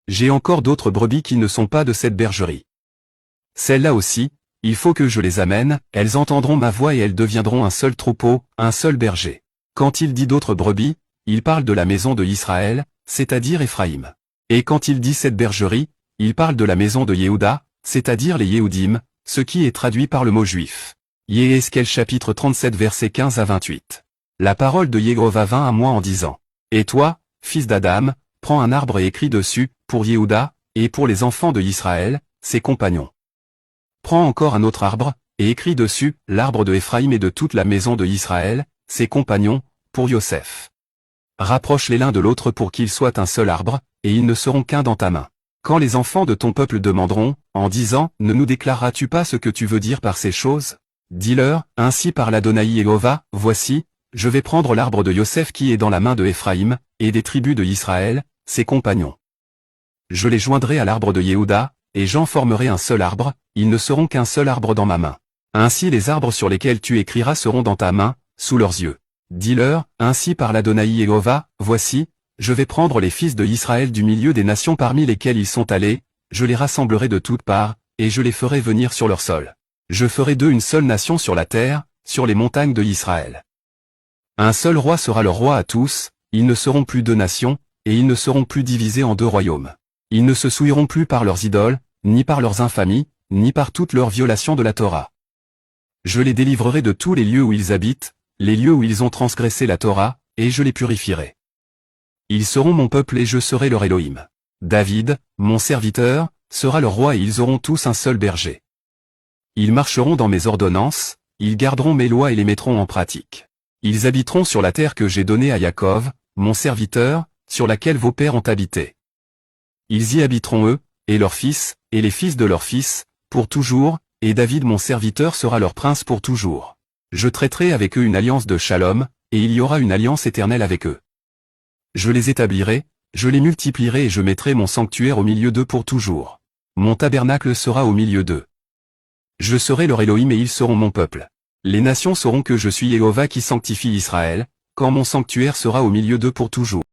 J'ai encore d'autres brebis qui ne sont pas de cette bergerie. Celles-là aussi, il faut que je les amène, elles entendront ma voix et elles deviendront un seul troupeau, un seul berger. Quand il dit d'autres brebis, il parle de la maison de Israël, c'est-à-dire Éphraïm. Et quand il dit cette bergerie, il parle de la maison de Yehuda, c'est-à-dire les Yehudim, ce qui est traduit par le mot juif. Yéhézkel chapitre 37 versets 15 à 28. La parole de Yehovah vint à moi en disant, « Et toi, fils d'Adam, prends un arbre et écris dessus, pour Yehuda, et pour les enfants de Israël, ses compagnons. Prends encore un autre arbre, et écris dessus, l'arbre de Éphraïm et de toute la maison de Israël, ses compagnons, pour Yosef. Rapproche-les l'un de l'autre pour qu'ils soient un seul arbre, et ils ne seront qu'un dans ta main. Quand les enfants de ton peuple demanderont, en disant, ne nous déclareras-tu pas ce que tu veux dire par ces choses? Dis-leur, ainsi parle Adonai Yehovah, voici, je vais prendre l'arbre de Yosef qui est dans la main de Éphraïm, et des tribus de Israël, ses compagnons. Je les joindrai à l'arbre de Yehuda, et j'en formerai un seul arbre, ils ne seront qu'un seul arbre dans ma main. Ainsi les arbres sur lesquels tu écriras seront dans ta main, sous leurs yeux. Dis-leur, ainsi parle Adonai Yehovah, voici, je vais prendre les fils de Israël du milieu des nations parmi lesquelles ils sont allés, je les rassemblerai de toutes parts, et je les ferai venir sur leur sol. Je ferai d'eux une seule nation sur la terre, sur les montagnes de Israël. Un seul roi sera leur roi à tous, ils ne seront plus deux nations, et ils ne seront plus divisés en deux royaumes. Ils ne se souilleront plus par leurs idoles, ni par leurs infamies, ni par toutes leurs violations de la Torah. Je les délivrerai de tous les lieux où ils habitent, les lieux où ils ont transgressé la Torah, et je les purifierai. Ils seront mon peuple et je serai leur Elohim. David, mon serviteur, sera leur roi et ils auront tous un seul berger. Ils marcheront dans mes ordonnances, ils garderont mes lois et les mettront en pratique. Ils habiteront sur la terre que j'ai donnée à Yaakov, mon serviteur, sur laquelle vos pères ont habité. Ils y habiteront eux, et leurs fils, et les fils de leurs fils, pour toujours, et David mon serviteur sera leur prince pour toujours. Je traiterai avec eux une alliance de shalom, et il y aura une alliance éternelle avec eux. Je les établirai, je les multiplierai et je mettrai mon sanctuaire au milieu d'eux pour toujours. Mon tabernacle sera au milieu d'eux. Je serai leur Elohim et ils seront mon peuple. Les nations sauront que je suis Yehovah qui sanctifie Israël, quand mon sanctuaire sera au milieu d'eux pour toujours.